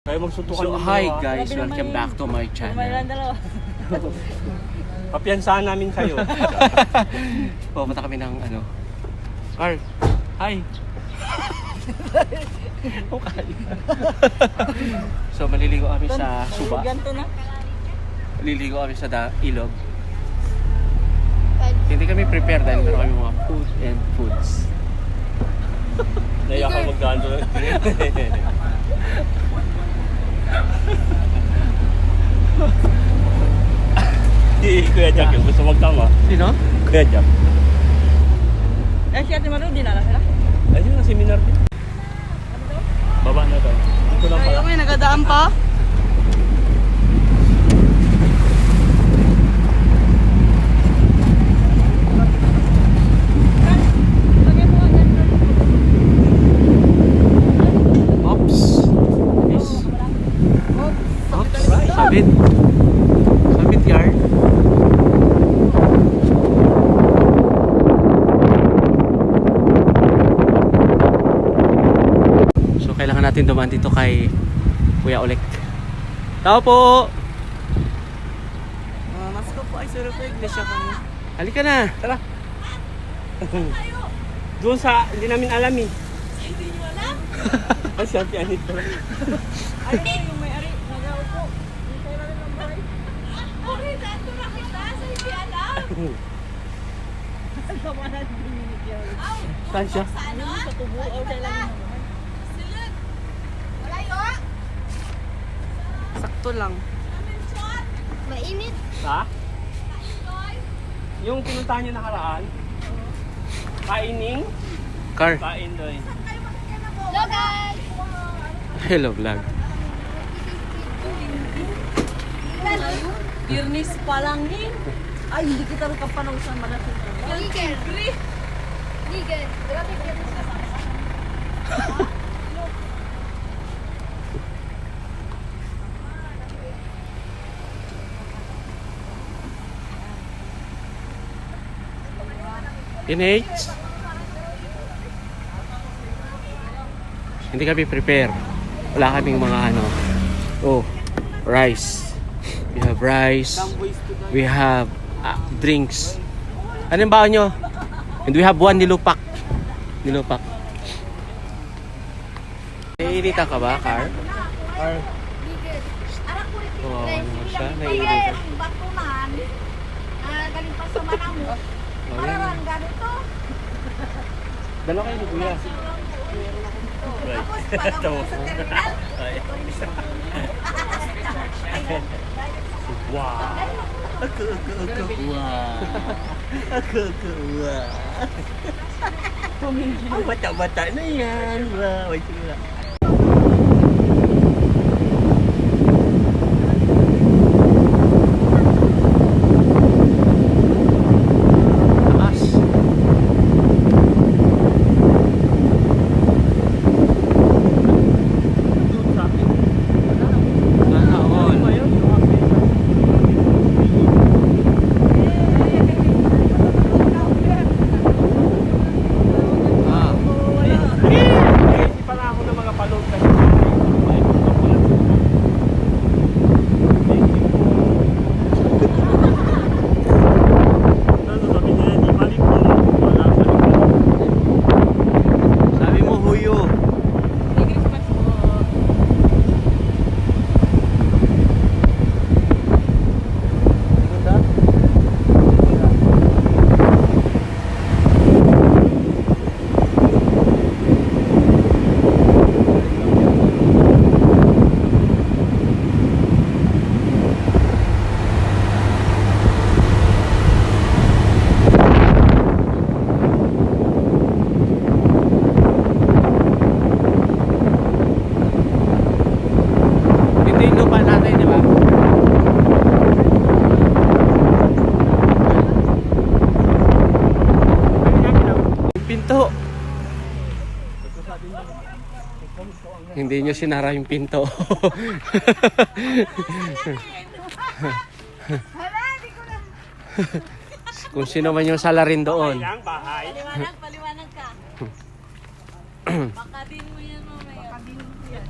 Kaya magsutukan So, hi guys, welcome back to my channel. Papiyansahan namin kayo. Pupunta kami ng ano. Carl, hi. Okay. So, maliligo kami sa Suba. Maliligo kami sa ilog. Hindi kami prepared dahil meron kami mga food and foods. Naiyak ako magkano. Kuya Jack yung gusto magtama. Sino? Kuya Jack. Eh, si Ate Maru, di na sila? Ayun na, seminar din. Baba na tayo. Ito lang pala. Ayaw may nagadaan pa. Oops. Yes. Oops. Sabit. Sabit yard. So kailangan natin dumaan dito kay Kuya Olek. Tao po! Mas ko po ay suro po iglesia kami. Halika na! Tara. Doon sa, hindi namin alam eh. Hindi nyo alam? Ay, siya, pianito. Ay, yung may-ari, nag-aupo. Hindi kayo na rin ang bahay. Okay, saan ko nakita? Sa hindi alam. Ang sama na dininig yun. Saan siya? Ano? Sa tubo o kailangan mo. Silid! Wala sakto lang. Mainit. Ha? Yung pinuntahan niyo nakaraan? Kaining? Car. Kain doy. Hello guys! Hello vlog. Birnis pa lang eh. Ay, hindi kita rin kapanong sa malaking. Ligan. Ligan. Grabe ka rin sa Teenage. Hindi kami prepare. Wala kaming mga ano. Oh, rice. We have rice. We have drinks. Anong baon nyo? And we have one nilupak. Nilupak. Naiirita ka ba, Car? Car? Oo, ano siya? Naiirita. Batuman. Galing pa sa Manamo. Pararan ganito. Dalawa kayo ni Kuya. Tapos pala mo sa terminal. Wow. Ako. Wow. Wow. Ang bata-bata na yan. Wow. Taas. Sana all. Ah. Hindi pa na ako ng mga palog kasi sabi niya, di balik mo. Wala sa Sabi mo huyo. Christmas po. Ito yung lupa natin, di ba? Pinto. Hindi nyo sinara yung pinto. Kung sino man yung salarin doon. Ilang bahay. Paliwanag ka. Baka din mo yan mamaya. Baka din mo yan.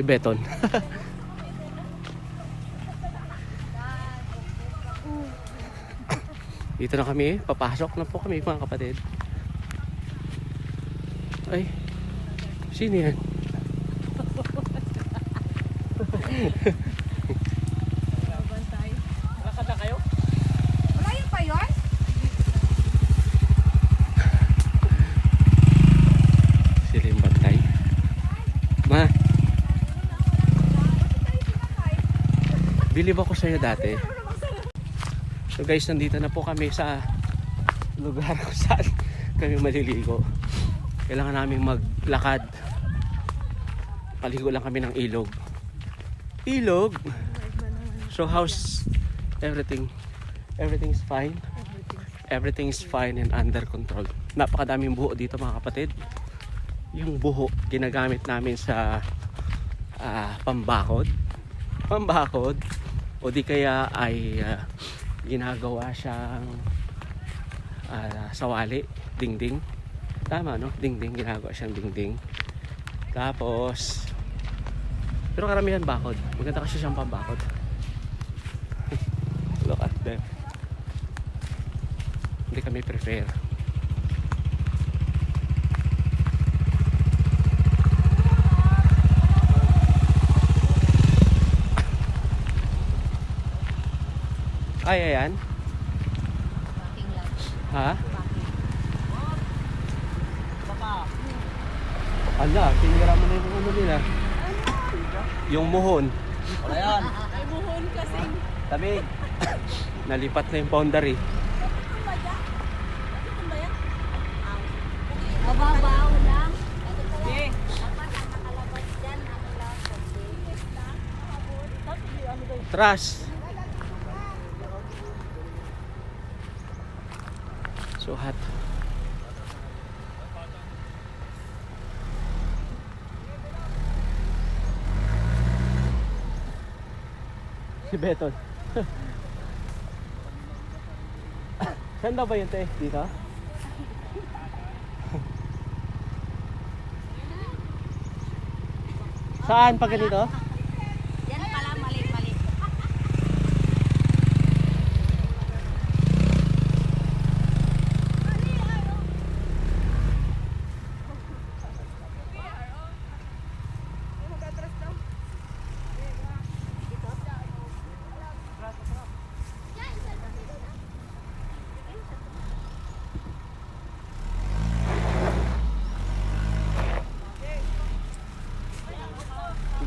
Si Beton. Dito na kami, papasok na po kami mga kapatid. Ay, sino yan? Bantay. Lakad na kayo? Malayo pa yun? Sila yung bantay. Ma, bilib ako sa'yo dati. So guys, nandito na po kami sa lugar kung saan kami maliligo. Kailangan namin maglakad. Paligo lang kami ng ilog. Ilog? So how's everything? Everything's fine? Everything's fine and under control. Napakadaming buho dito mga kapatid. Yung buho ginagamit namin sa pambakod. Pambakod o di kaya ay ginagawa siyang sawali, dingding. Tama no? Dingding, ginagawa siyang dingding. Tapos pero karamihan bakod. Maganda kasi siyang pambakod. Look at them. Hindi kami prefer. Kaya yan? Parking lot. Ha? Ala, tinira mo na yung ano nila. Yung muhon. Wala yan. Ay, buhon kasing. Tabi. Nalipat na yung boundary. Mababaw lang. Eh. Dapat ang nakalabas dyan, ano lang, konti. Trash. So hot. Si Beton. Saan daw ba yun, te? Dito? Saan? Pag ganito? Yan pala, mali-mali.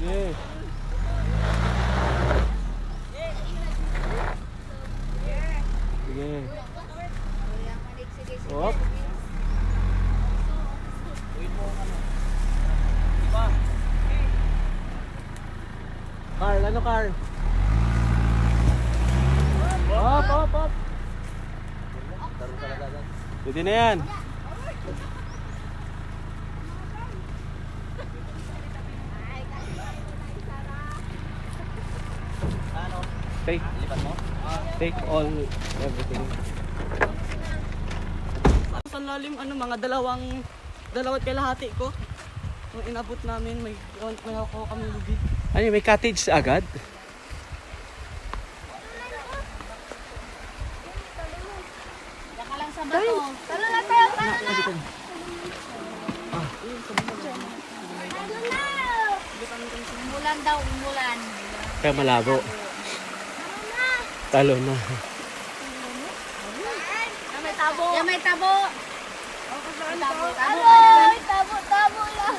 Sige. Sige. Kuya, malik, sige, sige. Hop. Carl, ano Carl? Hop, hop, hop. Pwede na yan. Take, take all everything. Sa lalim, mga dalawat kalahati ko. Nung inabot namin, may ako kami lugi. Ano yun, may cottage agad? Saka lang sa bato. Talo na tayo, talo na. Umulan daw, umulan. Kaya malabo. Talo na. May tabo. Yan may tabo. Tabo, tabo. May tabo, tabo lang.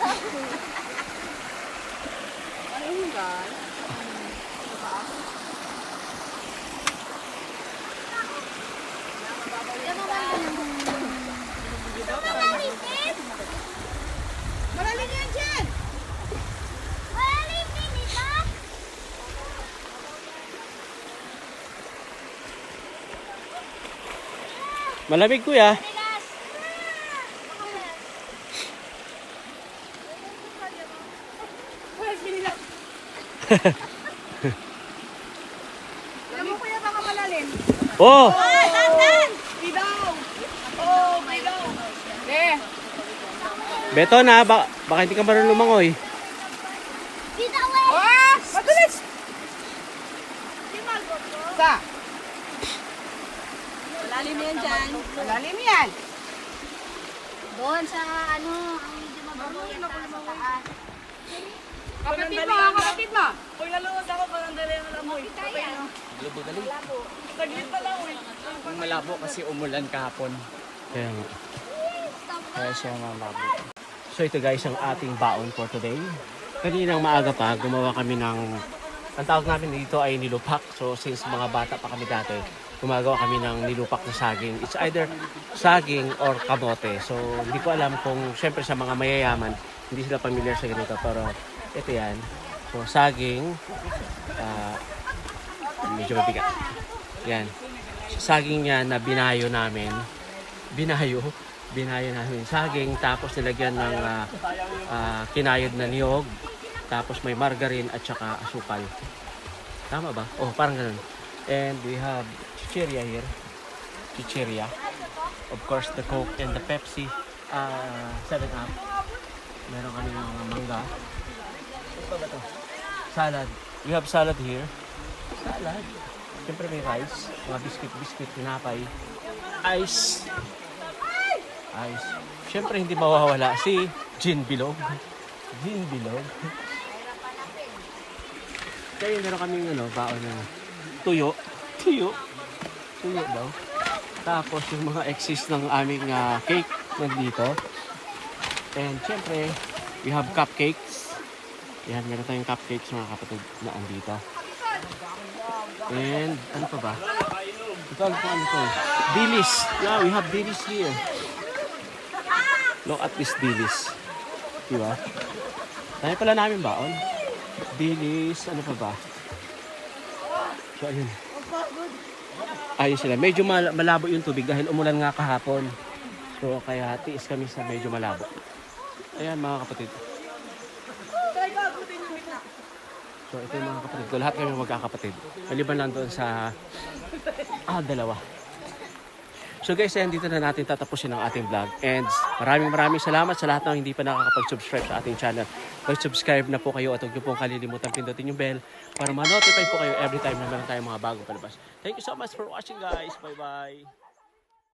Ano yun, guys? Malalim yan dyan. Malalim din ito. Malamig kuya. Bilas. Alam mo kuya, baka malalim. Oh! Bidaw! Oh, bidaw! Beto na, baka hindi ka marunong lumangoy. Kita Malalim yan dyan. Malalim yan. Doon sa ano, ang medyo mababaw yan sa taas. Kapatid mo, kapatid mo. Uy, naluwas ako pa ng dali ng amoy. Taglit pa lang, uy. Malabo kasi umulan kahapon. Kaya nga. Kaya siya malabo. So ito guys ang ating baon for today. Kaninang maaga pa, gumawa kami ng, ang tawag namin dito ay nilupak. So since mga bata pa kami dati, gumagawa kami ng nilupak na saging. It's either saging or kamote. So hindi ko alam kung, syempre sa mga mayayaman, hindi sila familiar sa ganito. Pero ito yan. So saging, medyo mabigat. Yan. Saging yan na binayo namin. Binayo namin saging, tapos nilagyan ng kinayod na niyog, tapos may margarine at saka asukal. Tama ba? Oh, parang ganun. And we have chichirya here. Chichirya. Of course, the Coke and the Pepsi. 7-Up. Meron kami mga mangga. Ano ba ito? Salad. We have salad here. Salad. Siyempre may rice. Mga biscuit, tinapay. Ice. Siyempre hindi mawawala si Gin Bilog. Gin Bilog. Kaya meron kaming baon ng tuyo. Tuyo daw. Tapos yung mga excess ng aming cake nandito. And siyempre, we have cupcakes. Yan, meron tayong cupcakes mga kapatid na andito. And ano pa ba? Ito ano to? Dilis. Yeah, we have dilis here. Look at this dilis. Diba? Dahil pala namin baon. Dilis, ano pa ba? So, ayun. Ayun sila. Medyo malabo yung tubig dahil umulan nga kahapon. So, kaya tiis kami sa medyo malabo. Ayan mga kapatid. So, ito yung mga kapatid ko. Lahat kami magkakapatid. Maliban lang doon sa dalawa. So guys, ayan, dito na natin tatapusin ang ating vlog. And maraming salamat sa lahat ng hindi pa nakakapag-subscribe sa ating channel. Mag-subscribe na po kayo at huwag niyo pong kalilimutan pindutin yung bell para ma-notify po kayo every time na meron tayong mga bagong palabas. Thank you so much for watching guys. Bye-bye.